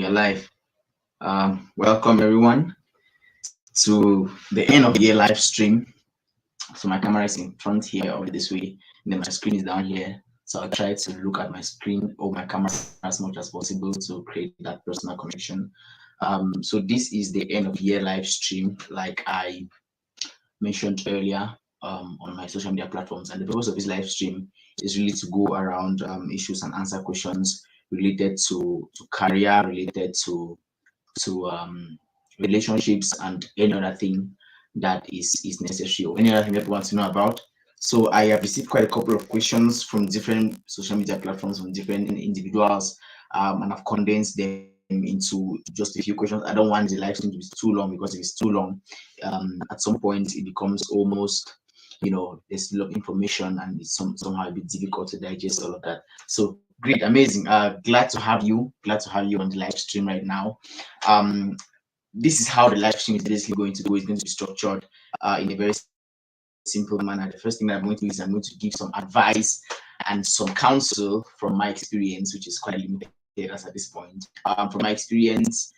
we are live. Welcome everyone to the end of the year live stream. So my camera is in front here over this way, and then my screen is down here. So I'll try to look at my screen or my camera as much as possible to create that personal connection. So this is the end of year live stream, like I mentioned earlier on my social media platforms. And the purpose of this live stream is really to go around issues and answer questions related to career, related to relationships, and any other thing that is necessary or any other thing that you want to know about. So I have received quite a couple of questions from different social media platforms from different individuals, and I've condensed them into just a few questions. I don't want the live stream to be too long, because if it's too long, at some point it becomes almost, there's a lot of information and it's somehow a bit difficult to digest all of that. So great, amazing. Glad to have you. Glad to have you on the live stream right now. This is how the live stream is basically going to go. It's going to be structured in a very simple manner. The first thing that I'm going to do is I'm going to give some advice and some counsel from my experience, which is quite limited as at this point. From my experience,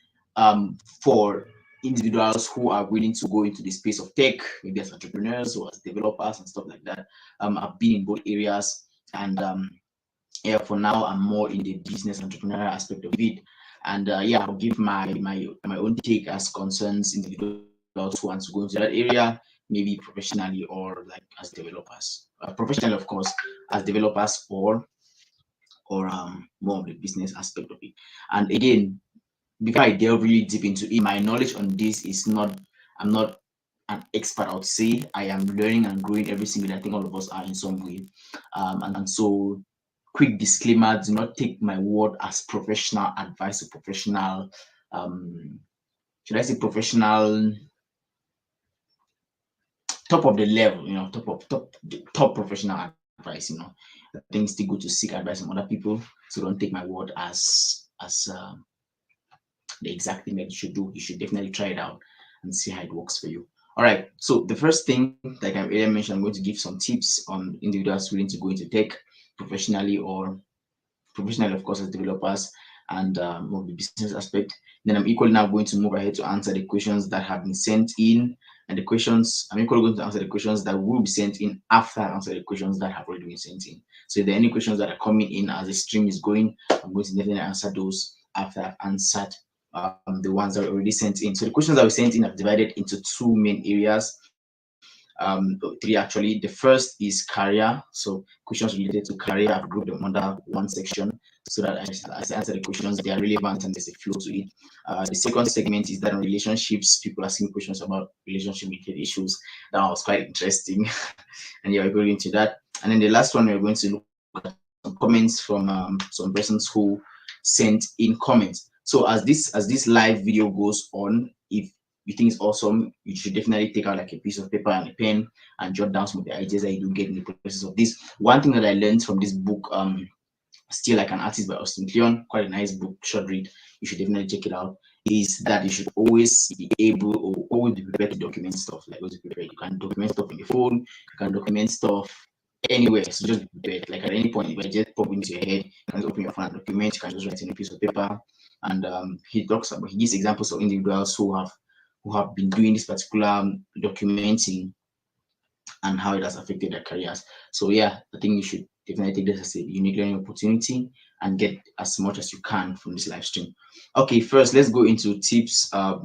for individuals who are willing to go into the space of tech, maybe as entrepreneurs or as developers and stuff like that. I've been in both areas, and yeah, for now I'm more in the business entrepreneurial aspect of it. And yeah, I'll give my own take as concerns individuals who want to go into that area, maybe professionally or like as developers. Professionally, of course, as developers, or more of the business aspect of it. And again, before I delve really deep into it, my knowledge on this is not, I'm not an expert, I would say. I am learning and growing every single day. I think all of us are in some way. And so, quick disclaimer, do not take my word as professional advice or professional, should I say professional, top of the level, top professional advice. I think it's still good to seek advice from other people. So don't take my word as the exact thing that you should do. You should definitely try it out and see how it works for you. All right. So the first thing, like I earlier mentioned, I'm going to give some tips on individuals willing to go into tech professionally, or professionally, of course, as developers, and more the business aspect. Then I'm equally now going to move ahead to answer the questions that have been sent in, and the questions I'm equally going to answer the questions that will be sent in after I answer the questions that have already been sent in. So if there are any questions that are coming in as the stream is going, I'm going to definitely answer those after I've answered the ones that are already sent in. So the questions that we sent in are divided into two main areas. Three actually. The first is career. So questions related to career, I've grouped them under one section so that as I answer the questions, they are relevant and there's a flow to it. The second segment is that on relationships, people asking questions about relationship related issues. That was quite interesting. And yeah, we're going into that. And then the last one, we're going to look at some comments from some persons who sent in comments. So as this live video goes on, if you think it's awesome, you should definitely take out like a piece of paper and a pen and jot down some of the ideas that you do get in the process of this. One thing that I learned from this book, Still Like an Artist by Austin Kleon, quite a nice book, short read, you should definitely check it out, is that you should always be able, or always be prepared to document stuff. Like, always be prepared. You can document stuff on your phone, you can document stuff anywhere. So just be prepared. Like at any point, if it just pop into your head, you can just open your phone and document. You can just write in a piece of paper. And he gives examples of individuals who have been doing this particular documenting and how it has affected their careers. So yeah, I think you should definitely take this as a unique learning opportunity and get as much as you can from this live stream. Okay, first let's go into tips for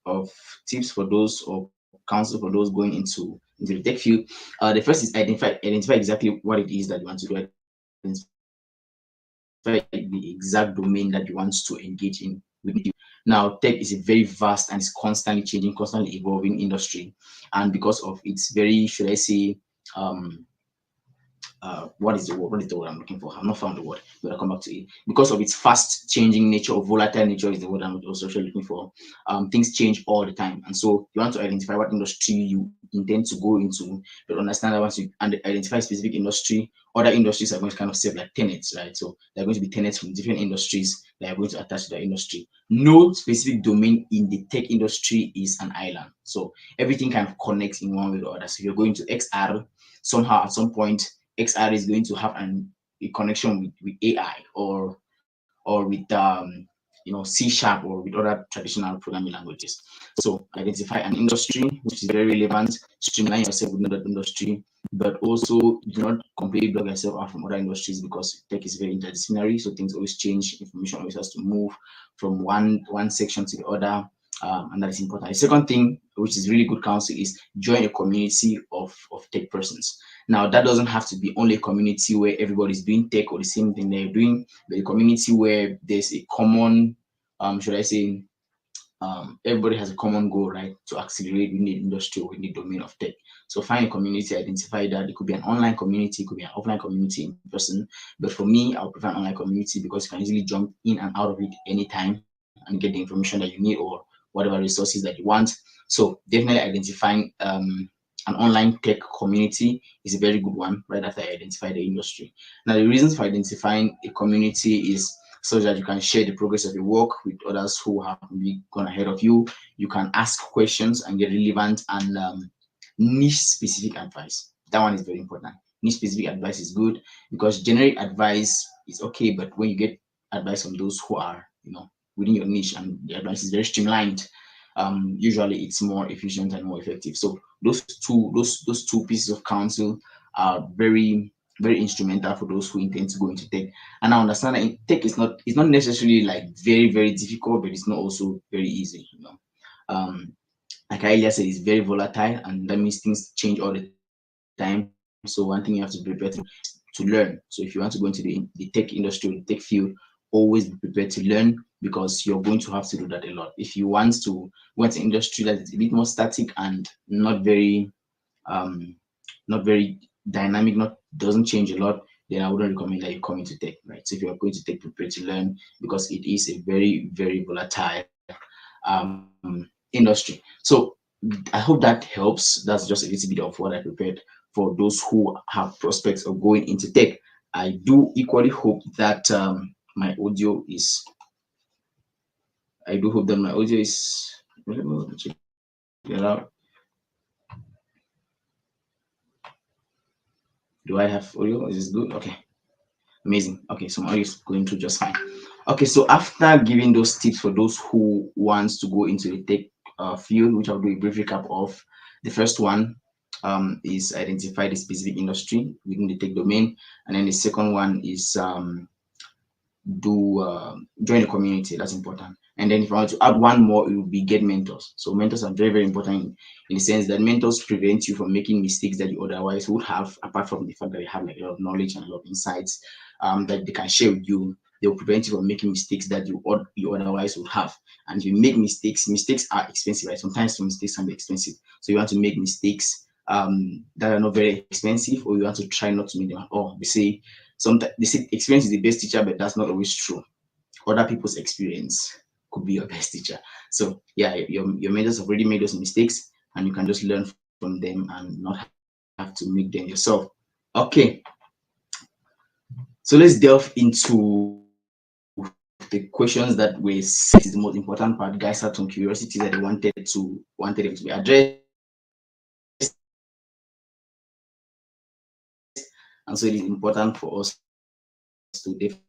those, or counsel for those going into the tech field. The first is identify exactly what it is that you want to do. The exact domain that you want to engage in with you. Now, tech is a very vast and it's constantly changing, constantly evolving industry, and because of its very, should I say, what is the word I'm looking for? I've not found the word, but I'll come back to it. Because of its fast changing nature, or volatile nature is the word I'm also looking for. Things change all the time, and so you want to identify what industry you intend to go into. But understand that once you identify a specific industry, other industries are going to kind of serve like tenants, right? So there are going to be tenants from different industries that are going to attach to the industry. No specific domain in the tech industry is an island, so everything kind of connects in one way or other. So if you're going to XR, somehow at some point XR is going to have a connection with AI, or with C# or with other traditional programming languages. So identify an industry which is very relevant, streamline yourself within that industry, but also do not completely block yourself out from other industries, because tech is very interdisciplinary, so things always change, information always has to move from one section to the other. And that is important. The second thing, which is really good counsel, is join a community of tech persons. Now, that doesn't have to be only a community where everybody's doing tech or the same thing they're doing, but a community where there's a common, should I say, everybody has a common goal, right? To accelerate within the industry or within the domain of tech. So find a community, identify that. It could be an online community, it could be an offline community in person. But for me, I would prefer an online community because you can easily jump in and out of it anytime and get the information that you need or whatever resources that you want. So definitely identifying an online tech community is a very good one right after I identify the industry. Now, the reasons for identifying a community is so that you can share the progress of your work with others who have maybe gone ahead of you. You can ask questions and get relevant and niche specific advice. That one is very important. Niche specific advice is good because generic advice is okay, but when you get advice from those who are, within your niche and the advice is very streamlined, usually it's more efficient and more effective. So those two pieces of counsel are very instrumental for those who intend to go into tech. And I understand that tech is not necessarily like very difficult, but it's not also very easy. Like I earlier said, it's very volatile, and that means things change all the time. So one thing you have to prepare to learn. So if you want to go into the tech industry or the tech field, always be prepared to learn, because you're going to have to do that a lot. If you want to go into industry that is a bit more static and um not very dynamic, not doesn't change a lot, then I wouldn't recommend that you come into tech, right? So if you're going to tech, prepare to learn, because it is a very volatile industry. So I hope that helps. That's just a little bit of what I prepared for those who have prospects of going into tech. I do equally hope that my audio is. I do hope that my audio is. Check it out. Do I have audio? Is this good? Okay. Amazing. Okay, so my audio is going through just fine. Okay, so after giving those tips for those who wants to go into the tech field, which I'll do a brief recap of. The first one is identify the specific industry within the tech domain, and then the second one is join a community. That's important. And then if I want to add one more, it would be get mentors. So mentors are very important in the sense that mentors prevent you from making mistakes that you otherwise would have, apart from the fact that they have like a lot of knowledge and a lot of insights that they can share with you. They will prevent you from making mistakes that you otherwise would have. And if you make mistakes are expensive, right? Sometimes mistakes can be expensive. So you want to make mistakes that are not very expensive, or you want to try not to make them at all. Sometimes they say experience is the best teacher, but that's not always true. Other people's experience could be your best teacher. So yeah, your mentors have already made those mistakes, and you can just learn from them and not have to make them yourself. Okay, so let's delve into the questions that were set. Is the most important part. Guys had some curiosity that they wanted them to be addressed, and so it is important for us to definitely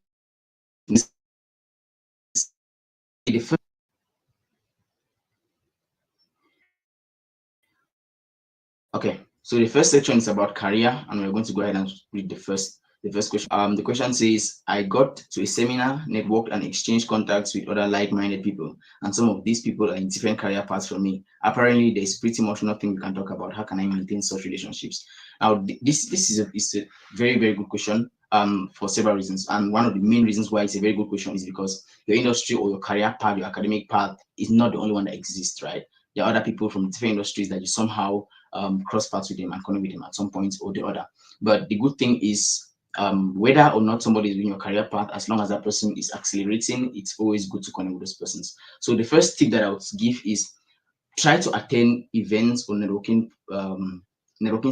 the first. Okay, so the first section is about career, and we're going to go ahead and read the first question. The question says, I got to a seminar, networked, and exchanged contacts with other like-minded people, and some of these people are in different career paths from me. Apparently, there's pretty much nothing we can talk about. How can I maintain such relationships? Now, this is a very good question for several reasons, and one of the main reasons why it's a very good question is because your industry or your career path, your academic path, is not the only one that exists, right? There are other people from different industries that you somehow cross paths with them and connect with them at some point or the other. But the good thing is, whether or not somebody is doing your career path, as long as that person is accelerating, it's always good to connect with those persons. So the first tip that I would give is try to attend events or networking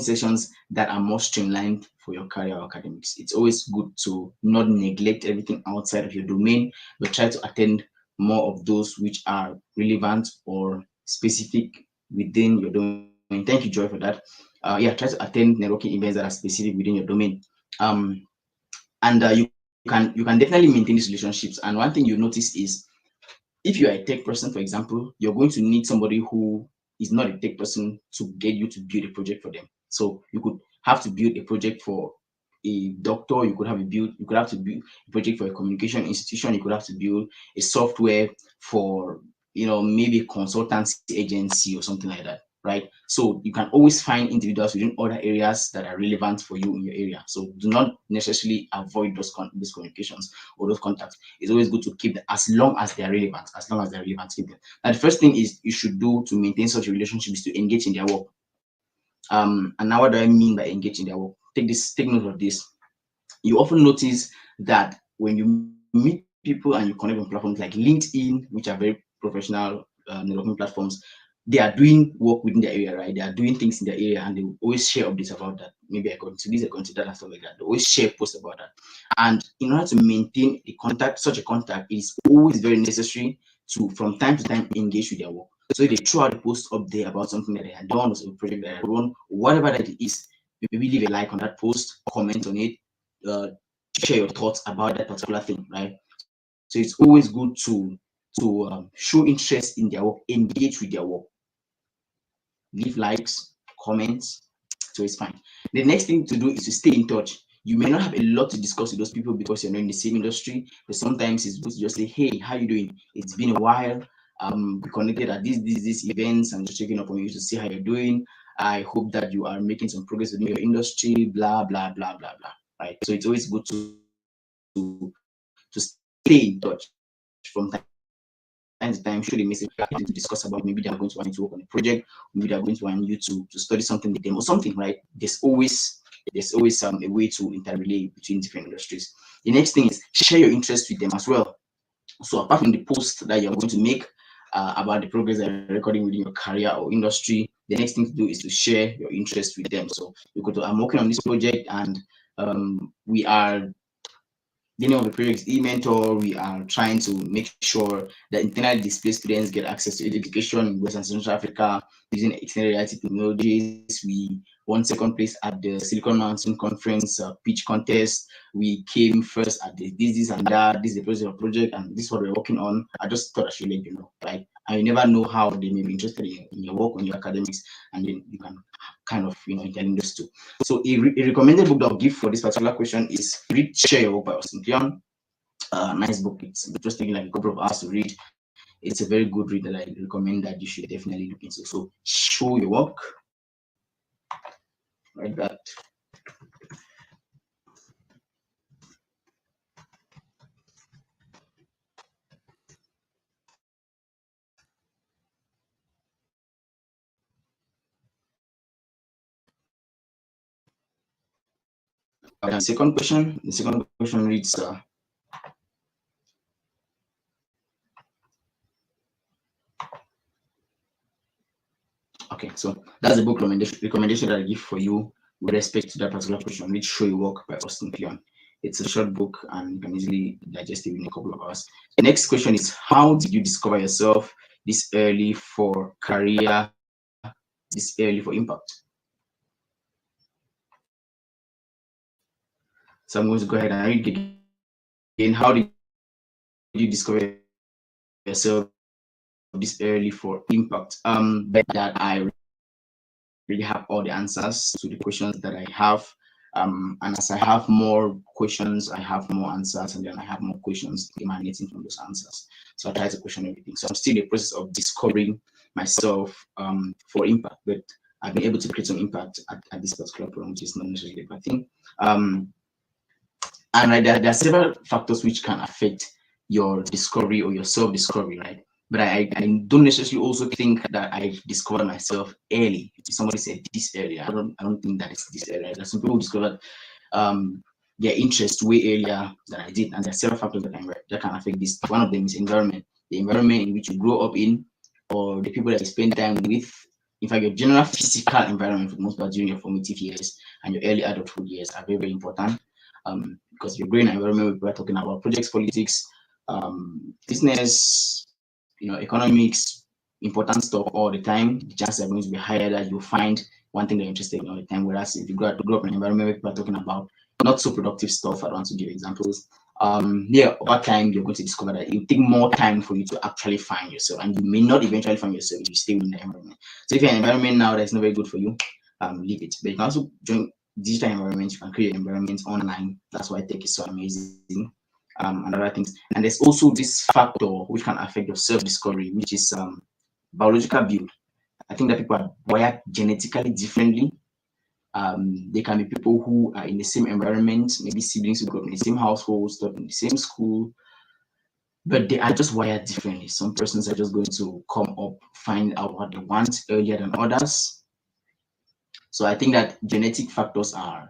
sessions that are more streamlined for your career or academics. It's always good to not neglect everything outside of your domain, but try to attend more of those which are relevant or specific within your domain. Thank you, Joy, for that. Try to attend networking events that are specific within your domain. And you can definitely maintain these relationships. And one thing you notice is if you are a tech person, for example, you're going to need somebody who is not a tech person to get you to build a project for them. So you could have to build a project for a doctor, you could have to build a project for a communication institution, you could have to build a software for maybe a consultancy agency or something like that, right? So you can always find individuals within other areas that are relevant for you in your area. So do not necessarily avoid these communications or those contacts. It's always good to keep them as long as they are relevant. As long as they're relevant, keep them. Now, the first thing is you should do to maintain such a relationship is to engage in their work. And now, what do I mean by engage in their work? Take note of this. You often notice that when you meet people and you connect on platforms like LinkedIn, which are very professional networking platforms, they are doing work within their area, right? They are doing things in their area, and they will always share updates about that. Maybe I got into this, I got into that, and stuff like that. They always share posts about that. And in order to maintain a contact, such a contact, it is always very necessary to, from time to time, engage with their work. So if they throw out a post up there about something that they had done, or a project that they had done, whatever that it is, maybe leave a like on that post, comment on it, uh, share your thoughts about that particular thing, right? So it's always good to show interest in their work, engage with their work, leave likes, comments. So it's fine. The next thing to do is to stay in touch. You may not have a lot to discuss with those people because you're not in the same industry, but sometimes it's good to just say, "Hey, how you doing? It's been a while. We connected at these events. I'm just checking up on you to see how you're doing. I hope that you are making some progress within your industry. Blah blah blah blah blah." Right. So it's always good to stay in touch from time to time. Should they message to discuss about, maybe they are going to want you to work on a project, maybe they are going to want you to study something with them or something, right? There's always a way to interrelate between different industries. The next thing is share your interest with them as well. So apart from the post that you're going to make about the progress that you're recording within your career or industry, the next thing to do is to share your interest with them. So you go to, I'm working on this project, and we are dealing with the project e-mentor. We are trying to make sure that internally displaced students get access to education in West and Central Africa using extended reality technologies. We won second place at the Silicon Mountain Conference pitch contest. We came first at this and that. This is the project, and this is what we're working on. I just thought I should let you know, right? And you never know how they may be interested in your work, on your academics, and then you can kind of interlink those two. So a recommended book that I'll give for this particular question is Read Share Your Work by Austin Kleon. Nice book. It's just taking like a couple of hours to read. It's a very good read that I recommend that you should definitely look into. So show your work, like that. The second question reads, okay, so that's the book recommendation that I give for you with respect to that particular question, which Show Your Work by Austin Kleon. It's a short book and you can easily digest it in a couple of hours. The next question is, how did you discover yourself this early for career, this early for impact? So I'm going to go ahead and read it again. How did you discover yourself this early for impact? That I really have all the answers to the questions that I have. And as I have more questions, I have more answers, and then I have more questions emanating from those answers. So I try to question everything. So I'm still in the process of discovering myself for impact, but I've been able to create some impact at this particular program, which is not necessarily a bad thing. And there are several factors which can affect your discovery or your self-discovery, right? But I don't necessarily also think that I discovered myself early. If somebody said this early, I don't think that it's this early. There's some people who discovered their interest way earlier than I did, and there are several factors that can affect this. One of them is environment, the environment in which you grow up in, or the people that you spend time with. In fact, your general physical environment for the most part during your formative years and your early adulthood years are very, very important. Because if you're growing in an environment where we're talking about projects, politics, business, economics, important stuff all the time, the chances are going to be higher that you'll find one thing that you're interested in all the time. Whereas if you grow up in an environment where people are talking about not so productive stuff. I don't want to give examples. Yeah, over time you're going to discover that it will take more time for you to actually find yourself, and you may not eventually find yourself if you stay in the environment. So if you're in an environment now that's not very good for you, leave it. But you can also join digital environments. You can create environments online. That's why tech is so amazing. And other things. And there's also this factor which can affect your self-discovery, which is biological build. I think that people are wired genetically differently. They can be people who are in the same environment, maybe siblings who grew up in the same household, stuck in the same school, but they are just wired differently. Some persons are just going to come up, find out what they want earlier than others. So I think that genetic factors are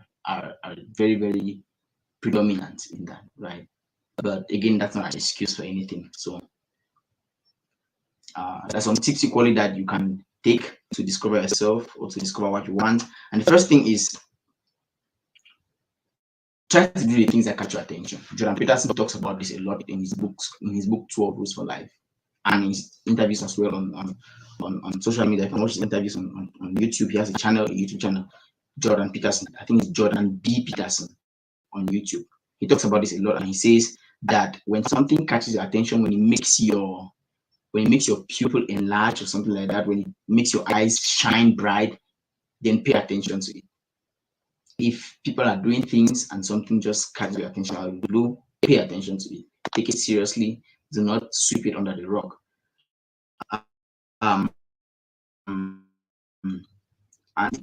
very, very predominant in that, right? But again, that's not an excuse for anything. So there's some tips equally that you can take to discover yourself or to discover what you want. And the first thing is try to do the things that catch your attention. Jordan Peterson talks about this a lot in his book 12 Rules for Life, and his interviews as well on social media. You can watch his interviews on YouTube. He has a YouTube channel, Jordan Peterson. I think it's Jordan B. Peterson on YouTube. He talks about this a lot, and he says that when something catches your attention, when it makes your pupil enlarge or something like that, when it makes your eyes shine bright, then pay attention to it. If people are doing things and something just catches your attention out of the blue, pay attention to it. Take it seriously. Do not sweep it under the rug. And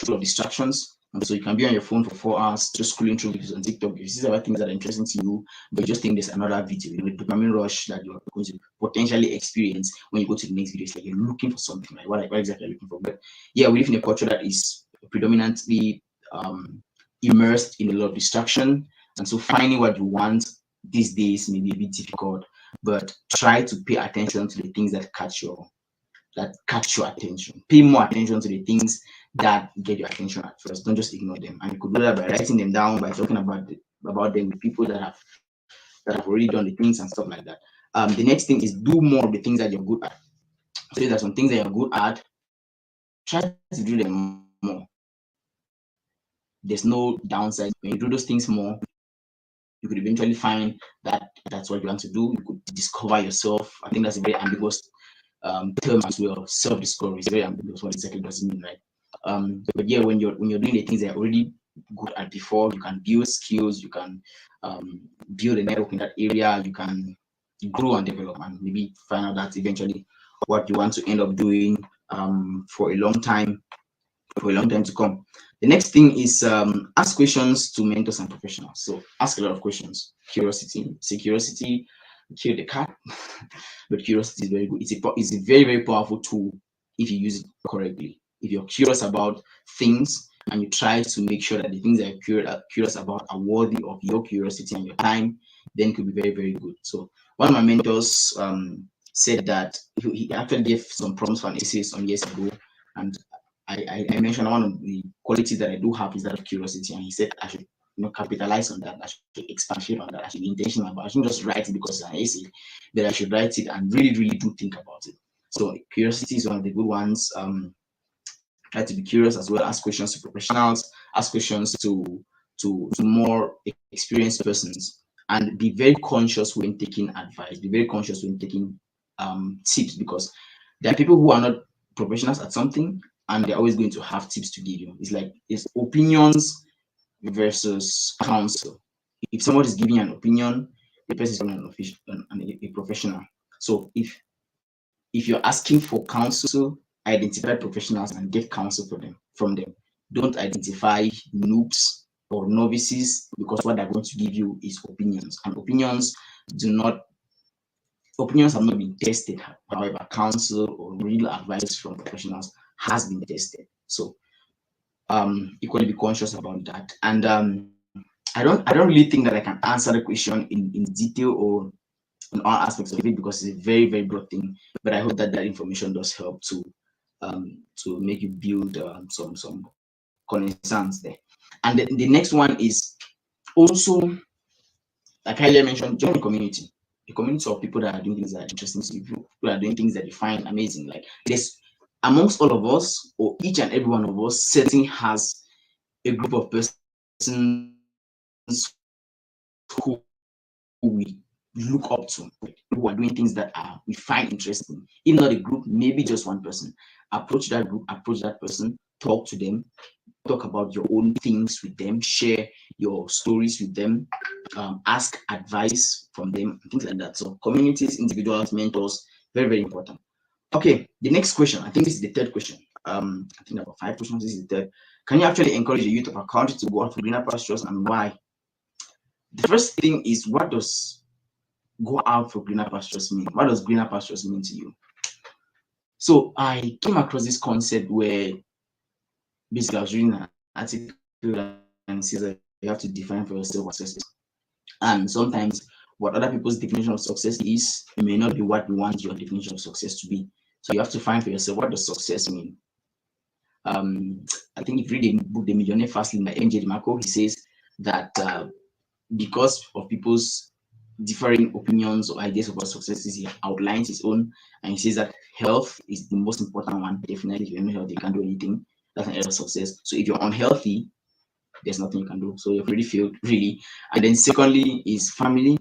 full of distractions. So you can be on your phone for 4 hours just scrolling through videos on TikTok. If you see other things that are interesting to you, but you just think there's another video, the dopamine rush that you're going to potentially experience when you go to the next video. It's like you're looking for something, like what exactly are you looking for? But yeah, we live in a culture that is predominantly immersed in a lot of distraction, and so finding what you want these days may be a bit difficult. But try to pay attention to the things that catch your attention. Pay more attention to the things that get your attention at first. Don't just ignore them. And you could do that by writing them down, by talking about them with people that have already done the things and stuff like that. The next thing is do more of the things that you're good at. So there's some things that you're good at. Try to do them more. There's no downside when you do those things more. You could eventually find that that's what you want to do. You could discover yourself. I think that's a very ambiguous term as well. Self-discovery is very ambiguous. What exactly does it mean, right? But yeah, when you're doing the things that you're already good at before, you can build skills, you can build a network in that area, you can grow and develop, and maybe find out that eventually what you want to end up doing for a long time to come. The next thing is ask questions to mentors and professionals. So ask a lot of questions. Curiosity, say curiosity, kill the cat. But curiosity is very good. It's a very, very powerful tool if you use it correctly. If you're curious about things and you try to make sure that the things that you're curious about are worthy of your curiosity and your time, then it could be very, very good. So one of my mentors said that he actually gave some prompts for an essay some years ago, and I mentioned one of the qualities that I do have is that of curiosity, and he said I should capitalize on that. I should expatiate on that. I should be intentional about it. I shouldn't just write it because it's an essay, but I should write it and really, really do think about it. So curiosity is one of the good ones. Try to be curious as well. Ask questions to professionals. Ask questions to more experienced persons, and be very conscious when taking advice. Be very conscious when taking tips, because there are people who are not professionals at something, and they're always going to have tips to give you. It's like it's opinions versus counsel. If somebody is giving an opinion, the person is an official and a professional. So if you're asking for counsel, identify professionals and get counsel from them. Don't identify noobs or novices, because what they're going to give you is opinions, and opinions have not been tested. However, counsel or real advice from professionals has been tested. So equally be conscious about that. And I don't really think that I can answer the question in detail or in all aspects of it, because it's a very, very broad thing. But I hope that information does help to make you build some concerns there. And the next one is also, like I mentioned, join a community of people that are doing things that are interesting to you, people are doing things that you find amazing. Like there's amongst all of us, or each and every one of us, certainly has a group of persons who we look up to, who are doing things that we find interesting. If not a group, maybe just one person. Approach that group, approach that person, talk to them, talk about your own things with them, share your stories with them, ask advice from them, things like that. So communities, individuals, mentors, very, very important. Okay, the next question, I think this is the third question. I think about 5 questions. This is the third. Can you actually encourage the youth of our country to go out for greener pastures, and why? The first thing is, what does go out for greener pastures mean? What does greener pastures mean to you? So I came across this concept where basically I was reading an article and it says that you have to define for yourself what success is. And sometimes what other people's definition of success is, it may not be what we want your definition of success to be. So you have to find for yourself, what does success mean? I think if you read the book The Millionaire Fastlane by MJ DeMarco, he says that because of people's differing opinions or ideas about success, he outlines his own, and he says that health is the most important one. Definitely, if you're not healthy, you can't do anything. That's an area of success. So if you're unhealthy, there's nothing you can do. So you've already failed, really. And then secondly is family,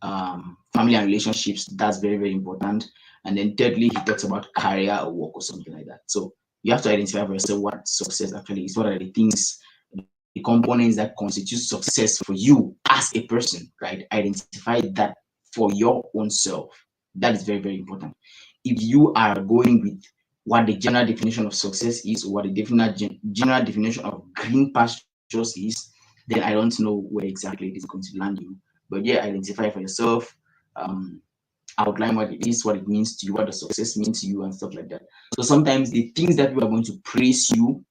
family and relationships. That's very, very important. And then thirdly, he talks about career or work or something like that. So you have to identify for yourself what success actually is. What are the things, the components that constitute success for you as a person, right? Identify that for your own self. That is very, very important. If you are going with what the general definition of success is, or what the general definition of green pastures is, then I don't know where exactly it is going to land you. But yeah, identify for yourself, outline what it is, what it means to you, what the success means to you, and stuff like that. So sometimes the things that people are going to praise you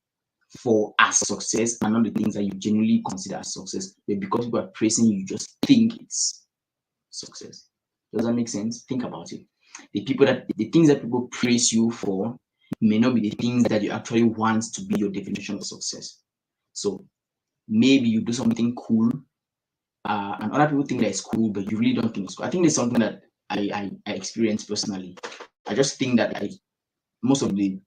for as success are not the things that you genuinely consider as success, but because people are praising you, you just think it's success. Does that make sense? Think about it. The things that people praise you for may not be the things that you actually want to be your definition of success. So maybe you do something cool, and other people think that it's cool, but you really don't think it's cool. I think it's something that I experienced personally. I just think that most of the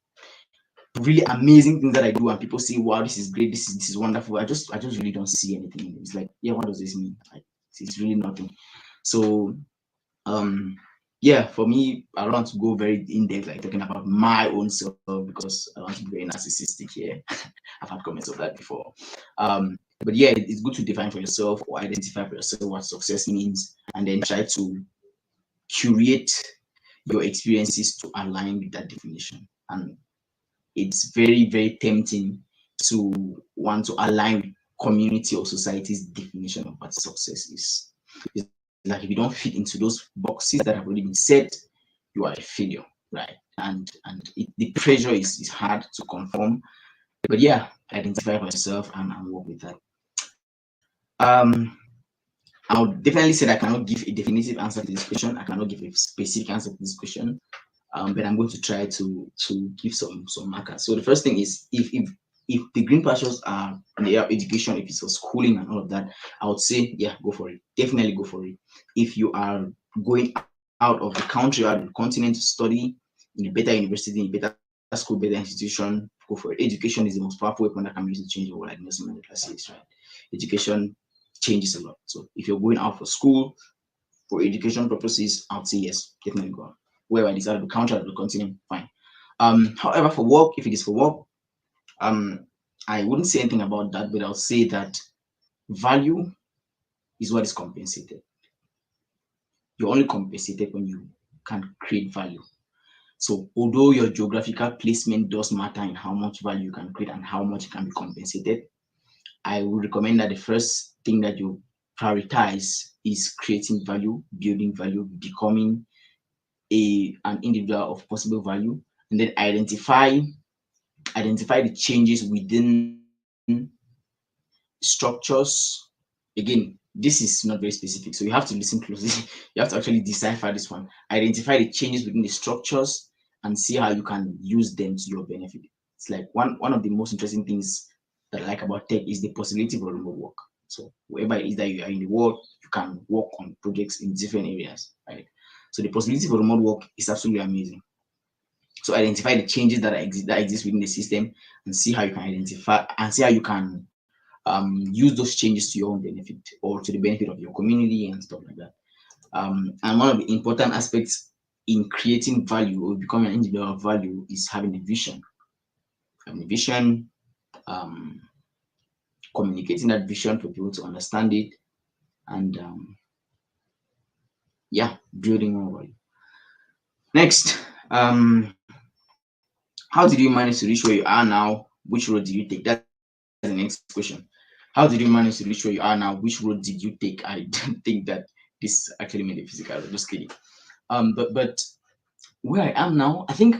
really amazing things that I do, and people say, "Wow, this is great, this is wonderful." I just really don't see anything in it. It's like, yeah, what does this mean? It's really nothing. So yeah, for me, I don't want to go very in depth, like talking about my own self, because I don't want to be very narcissistic here. I've had comments of that before. But yeah, it's good to define for yourself or identify for yourself what success means, and then try to curate your experiences to align with that definition. And it's very, very tempting to want to align with community or society's definition of what success is. It's like if you don't fit into those boxes that have already been set, you are a failure, right? And the pressure is hard to conform. But yeah, identify for yourself and work with that. I would definitely say that I cannot give a definitive answer to this question. I cannot give a specific answer to this question. But I'm going to try to give some markers. So the first thing is, if the green pastures are in the area of education, if it's for schooling and all of that, I would say, yeah, go for it. Definitely go for it. If you are going out of the country, out of the continent to study in a better university, in a better school, better institution, go for it. Education is the most powerful weapon that can be used to change the world, like Nelson Mandela says, right? Education changes a lot. So if you're going out for school, for education purposes, I would say yes, definitely go out. Whether it is out of the country, out of the continent, fine. However, for work, if it is for work, I wouldn't say anything about that, but I'll say that value is what is compensated. You're only compensated when you can create value. So although your geographical placement does matter in how much value you can create and how much it can be compensated, I would recommend that the first thing that you prioritize is creating value, building value, becoming an individual of possible value, and then identify the changes within structures. Again, this is not very specific, so you have to listen closely. You have to actually decipher this one. Identify the changes within the structures and see how you can use them to your benefit. It's like one of the most interesting things that I like about tech is the possibility for remote work. So wherever it is that you are in the world, you can work on projects in different areas, right? So the possibility for remote work is absolutely amazing. So identify the changes that exist within the system and see how you can identify and see how you can use those changes to your own benefit or to the benefit of your community and stuff like that. And one of the important aspects in creating value or becoming an individual of value is having a vision. Having a vision, um, communicating that vision for people to understand it, and yeah, building more value. Next, how did you manage to reach where you are now? Which road did you take? That's the next question. How did you manage to reach where you are now? Which road did you take? I don't think that this actually made it physical. Just kidding. But where I am now, I think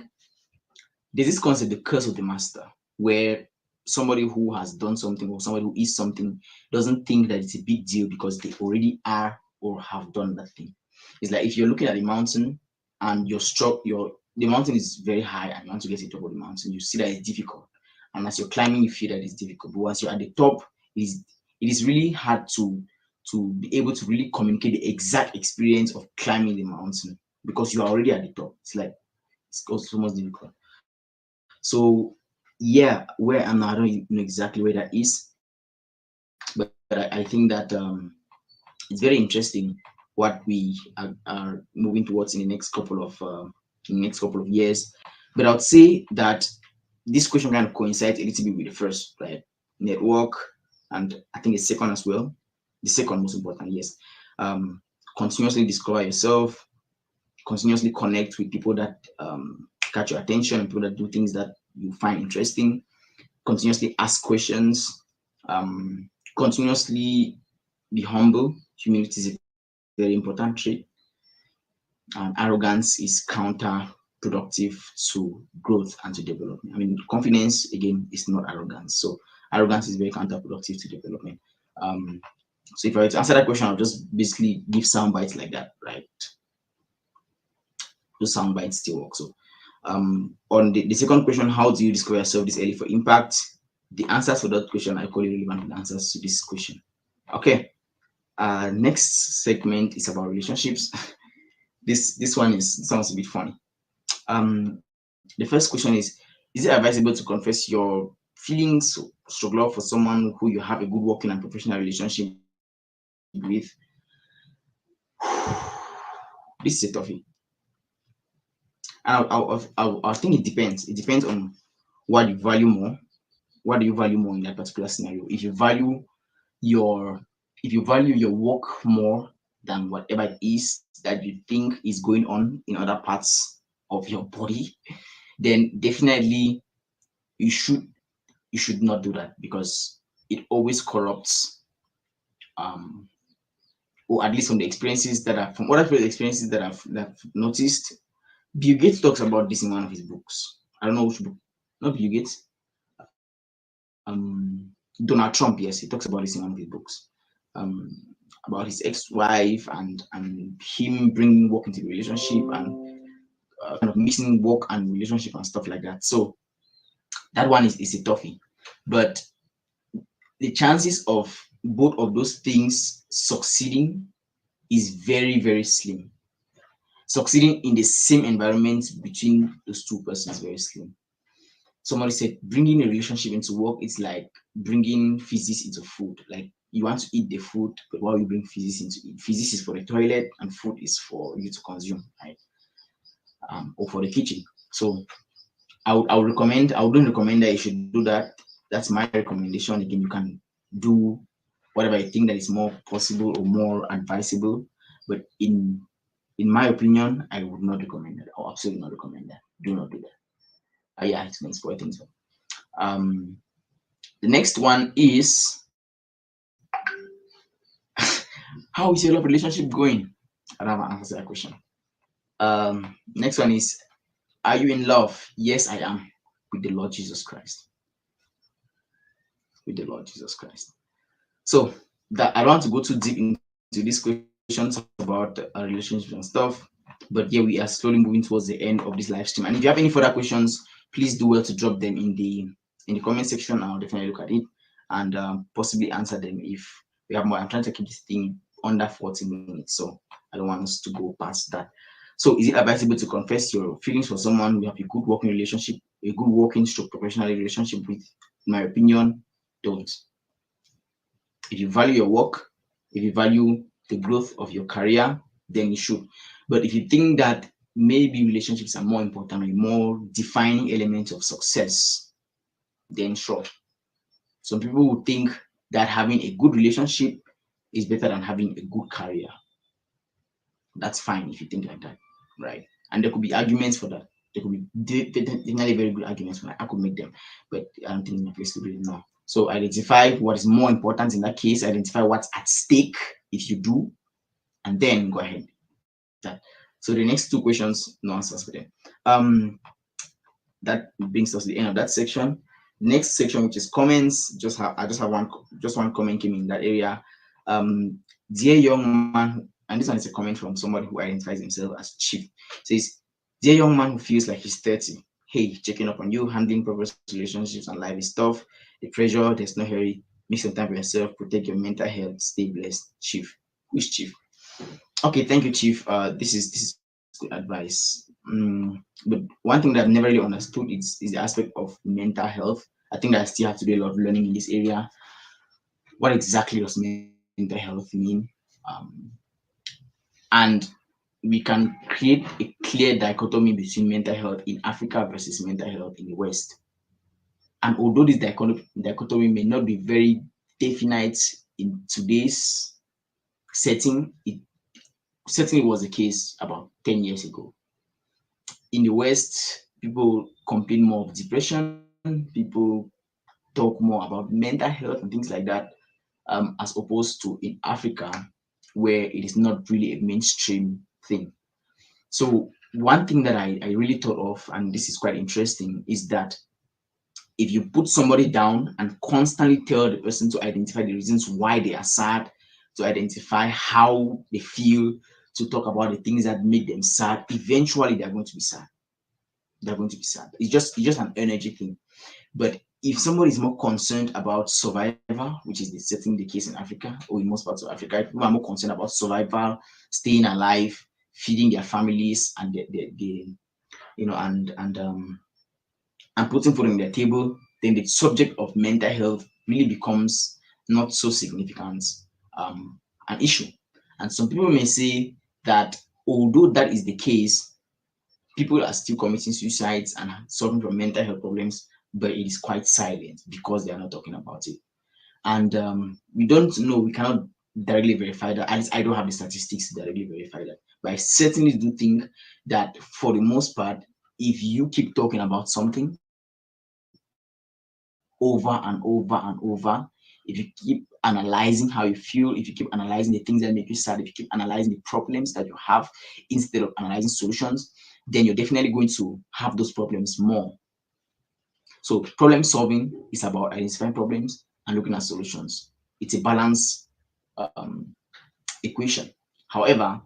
there's this concept, the curse of the master, where somebody who has done something or somebody who is something doesn't think that it's a big deal because they already are or have done that thing. It's like if you're looking at a mountain and the mountain is very high and you want to get to the top of the mountain, you see that it's difficult. And as you're climbing, you feel that it's difficult. But once you're at the top, it is really hard to be able to really communicate the exact experience of climbing the mountain because you are already at the top. It's like it's also almost difficult. So yeah, where I'm now, I don't know exactly where that is, but I think that it's very interesting what we are moving towards in the next couple of years. But I would say that this question kind of coincides a little bit with the first, right? Network, and I think the second as well. The second most important, yes. Continuously discover yourself, continuously connect with people that catch your attention, people that do things that you find interesting, continuously ask questions, continuously be humble. Humility is a very important trait. Arrogance is counterproductive to growth and to development. I mean, confidence again is not arrogance. So arrogance is very counterproductive to development. Um, so if I were to answer that question, I'll just basically give sound bites like that, right? Those sound bites still work. So on the second question, how do you discover yourself this early for impact? The answers for that question are equally relevant with the answers to this question. Okay. Next segment is about relationships. This one sounds a bit funny. The first question is it advisable to confess your feelings, struggle for someone who you have a good working and professional relationship with? This is a toughie. I think it depends. It depends on what you value more. What do you value more in that particular scenario? Your if you value your work more than whatever it is that you think is going on in other parts of your body, then definitely you should not do that because it always corrupts, or at least from the experiences that I've from other people's experiences that I've noticed. Bill Gates talks about this in one of his books. I don't know which book. Not Bill Gates. Donald Trump, yes, he talks about this in one of his books. About his ex-wife and him bringing work into the relationship and kind of mixing work and relationship and stuff like that. So that one is a toughie. But the chances of both of those things succeeding is very, very slim. Succeeding in the same environment between those two persons is very slim. Somebody said bringing a relationship into work is like bringing physics into food. Like you want to eat the food, but why you bring physics into it? Physics is for the toilet and food is for you to consume, right? Or for the kitchen. So I wouldn't recommend that you should do that. That's my recommendation. Again, you can do whatever you think that is more possible or more advisable. But in my opinion, I would not recommend that. Or absolutely not recommend that. Do not do that. Yeah, it's nice for I think so. The next one is how is your love relationship going? I don't have an answer to that question. Next one is, are you in love? Yes, I am with the Lord Jesus Christ. With the Lord Jesus Christ. So that I don't want to go too deep into these questions about relationships and stuff, but yeah, we are slowly moving towards the end of this live stream. And if you have any further questions, please do well to drop them in the comment section. I'll definitely look at it and possibly answer them if we have more. I'm trying to keep this thing under 40 minutes, so I don't want us to go past that. So is it advisable to confess your feelings for someone you have a good working relationship, a good working stroke professional relationship with? In my opinion, don't. If you value your work, if you value the growth of your career, then you should. But if you think that maybe relationships are more important or more defining elements of success, then sure. Some people would think that having a good relationship is better than having a good career. That's fine if you think like that, right? And there could be arguments for that. There could be definitely very good arguments for that. I could make them, but I don't think my place to do it now. So identify what is more important in that case. Identify what's at stake if you do, and then go ahead. That. So the next two questions, no answers for them. Um, that brings us to the end of that section. Next section, which is comments. I just have one comment came in that area. Dear young man, and this one is a comment from somebody who identifies himself as Chief. Says, dear young man who feels like he's 30. Hey, checking up on you, handling progress, relationships, and life is tough. The pressure, there's no hurry. Make some time for yourself, protect your mental health, stay blessed. Chief. Who is Chief? Okay, thank you, Chief. This is good advice. But one thing that I've never really understood is the aspect of mental health. I think that I still have to do a lot of learning in this area. What exactly does mental health mean? And we can create a clear dichotomy between mental health in Africa versus mental health in the West. And although this dichotomy may not be very definite in today's setting, it certainly was the case about 10 years ago. In the West, people complain more of depression, people talk more about mental health and things like that, as opposed to in Africa, where it is not really a mainstream thing. So, one thing that I really thought of, and this is quite interesting, is that if you put somebody down and constantly tell the person to identify the reasons why they are sad, to identify how they feel, to talk about the things that make them sad, eventually they're going to be sad. They're going to be sad. It's just an energy thing. But if somebody is more concerned about survival, which is certainly the case in Africa or in most parts of Africa, people are more concerned about survival, staying alive, feeding their families, and you know, and putting food on their table, then the subject of mental health really becomes not so significant an issue. And some people may say that although that is the case, people are still committing suicides and suffering from mental health problems, but it is quite silent because they are not talking about it. And we don't know, we cannot directly verify that. At least I don't have the statistics to directly verify that. But I certainly do think that for the most part, if you keep talking about something over and over and over, if you keep analyzing how you feel, if you keep analyzing the things that make you sad, if you keep analyzing the problems that you have instead of analyzing solutions, then you're definitely going to have those problems more. So problem solving is about identifying problems and looking at solutions. It's a balance um, equation. However,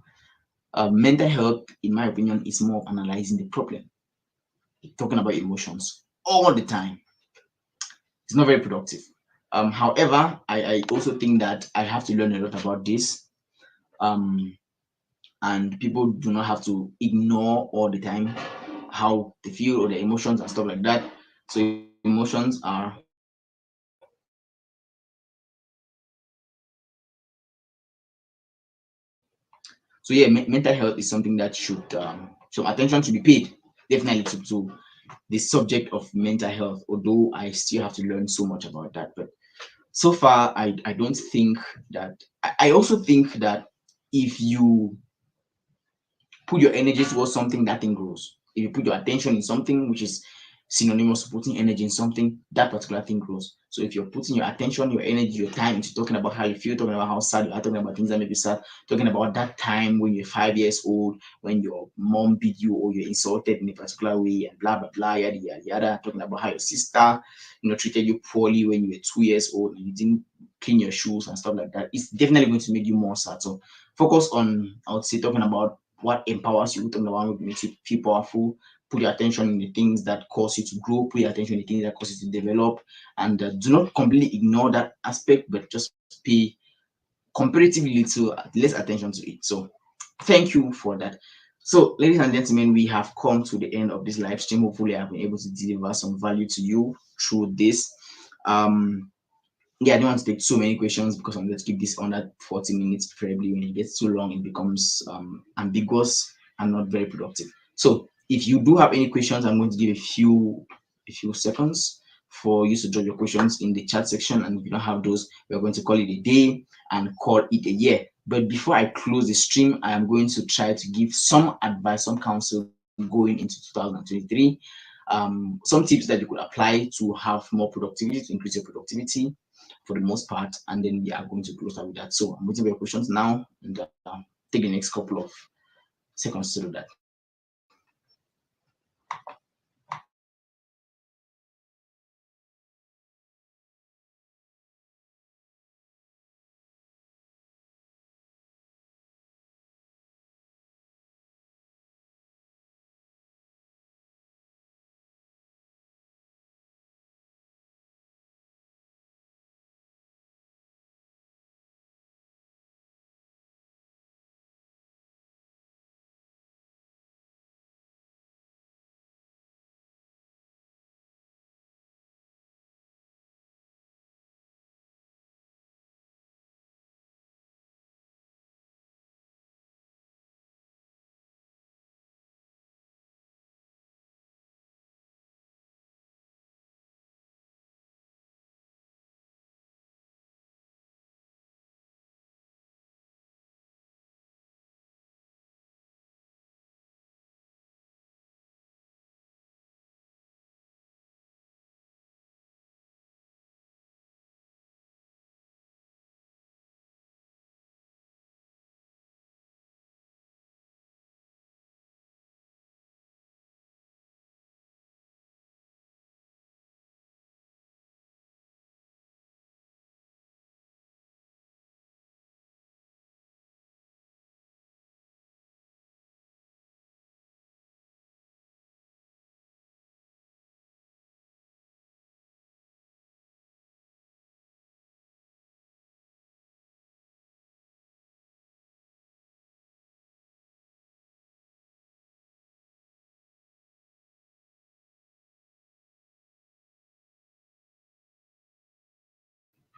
mental health, in my opinion, is more of analyzing the problem, talking about emotions all the time. It's not very productive. However, I also think that I have to learn a lot about this. Um, and people do not have to ignore all the time how they feel or their emotions and stuff like that. So emotions are so yeah, mental health is something that should some attention should be paid definitely to the subject of mental health. Although I still have to learn so much about that, but so far I don't think that. I also think that if you put your energy towards something, that thing grows. If you put your attention in something, which is synonymous to putting energy in something, that particular thing grows. So if you're putting your attention, your energy, your time into talking about how you feel, talking about how sad you are, talking about things that make you sad, talking about that time when you're 5 years old, when your mom beat you or you're insulted in a particular way, and blah blah blah, yada yada yada, talking about how your sister, treated you poorly when you were 2 years old and you didn't clean your shoes and stuff like that, it's definitely going to make you more sad. So focus on, I would say, talking about what empowers you, talking about what makes you feel powerful. Put your attention in the things that cause you to grow, put your attention in the things that cause you to develop, and do not completely ignore that aspect, but just pay comparatively little less attention to it. So thank you for that. So ladies and gentlemen, we have come to the end of this live stream. Hopefully I've been able to deliver some value to you through this. um yeah, I don't want to take so many questions because I'm going to keep this under 40 minutes, preferably. When it gets too long, it becomes ambiguous and not very productive. So if you do have any questions, I'm going to give a few seconds for you to drop your questions in the chat section. And if you don't have those, we're going to call it a day and call it a year. But before I close the stream, I am going to try to give some advice, some counsel going into 2023. Some tips that you could apply to have more productivity, to increase your productivity for the most part, and then we are going to close out with that. So I'm waiting for your questions now, and take the next couple of seconds to do that.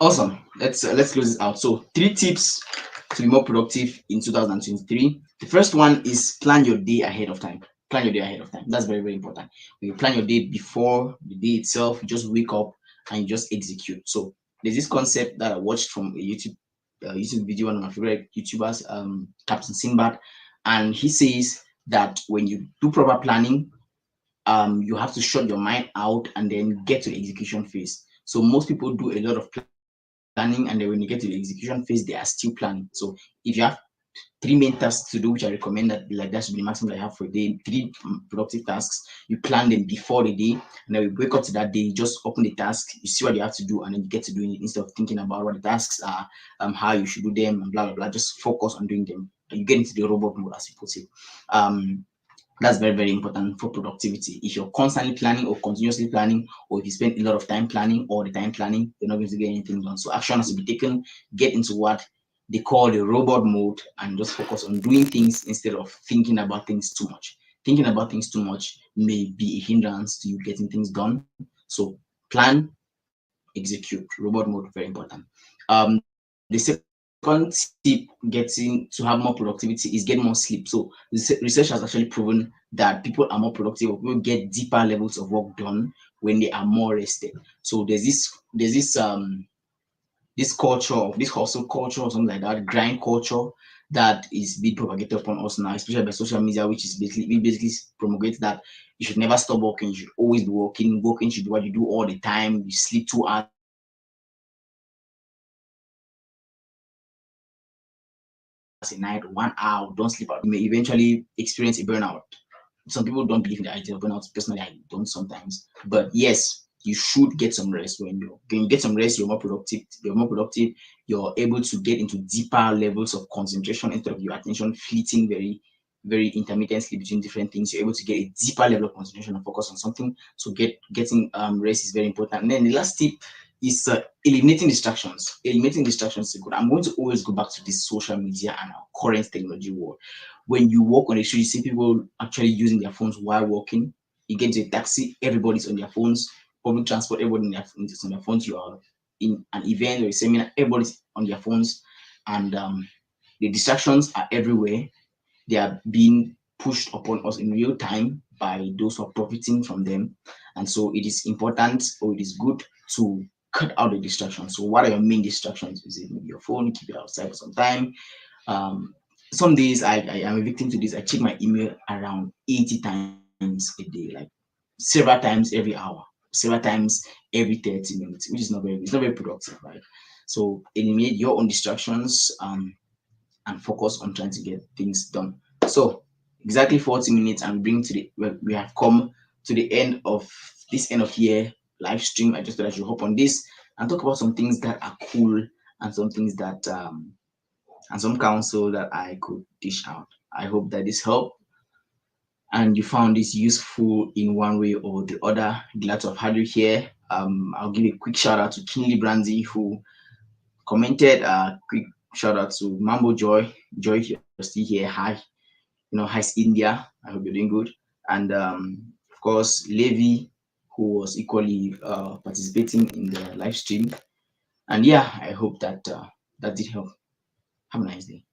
Awesome. Let's close this out. So 3 tips to be more productive in 2023. The first one is plan your day ahead of time. Plan your day ahead of time. That's very, very important. When you plan your day before the day itself, you just wake up and you just execute. So there's this concept that I watched from a YouTube video, one of my favorite YouTubers, Captain Sinbad, and he says that when you do proper planning, you have to shut your mind out and then get to the execution phase. So most people do a lot of planning, and then when you get to the execution phase, they are still planning. So if you have 3 main tasks to do, which I recommend that that should be the maximum that I have for a day, 3 productive tasks. You plan them before the day, and then we wake up to that day. You just open the task, you see what you have to do, and then you get to doing it instead of thinking about what the tasks are, how you should do them, and blah blah blah. Just focus on doing them. You get into the robot mode, as people say. That's very, very important for productivity. If you're constantly planning or continuously planning, or if you spend a lot of time planning all the time planning, you're not going to get anything done. So action has to be taken. Get into what they call the robot mode and just focus on doing things instead of thinking about things too much. Thinking about things too much may be a hindrance to you getting things done. So plan, execute. Robot mode, very important. The second tip getting to have more productivity is get more sleep. So research has actually proven that people are more productive, or people get deeper levels of work done when they are more rested. So there's this culture of this hustle culture or something like that, grind culture, that is being propagated upon us now, especially by social media, which is basically promulgates that you should never stop working, you should always be working. Working should be what you do all the time. You sleep 2 hours a night, 1 hour, don't sleep at all. You may eventually experience a burnout. Some people don't believe in the idea of burnout. Personally, I don't sometimes. But yes, you should get some rest. When you get some rest, you're more productive. You're able to get into deeper levels of concentration instead of your attention fleeting very intermittently between different things. You're able to get a deeper level of concentration and focus on something. So getting rest is very important. And then the last tip is eliminating distractions. Eliminating distractions is good. I'm going to always go back to this social media and our current technology world. When you walk on the street, you see people actually using their phones while walking. You get into a taxi, everybody's on their phones. Public transport, everybody is on their phones. You are in an event or a seminar, everybody's on their phones, and the distractions are everywhere. They are being pushed upon us in real time by those who are profiting from them. And so it is important, or it is good to cut out the distractions. So what are your main distractions? Is it maybe your phone? Keep it outside for some time. um, some days I am a victim to this. I check my email around 80 times a day, like several times every hour, several times every 30 minutes, which is not very, it's not very productive, right? So eliminate your own distractions, and focus on trying to get things done. So exactly 40 minutes, and bring to the, well, we have come to the end of this end of year live stream. I just thought I should hop on this and talk about some things that are cool, and some things that and some counsel that I could dish out. I hope that this helped and you found this useful in one way or the other. Glad to have had you here. I'll give a quick shout out to Kinley Brandy who commented. Quick shout out to Mambo Joy. Joy, if you're still here, hi. Hi India. I hope you're doing good. And of course, Levi, who was equally participating in the live stream. And yeah, I hope that that did help. Have a nice day.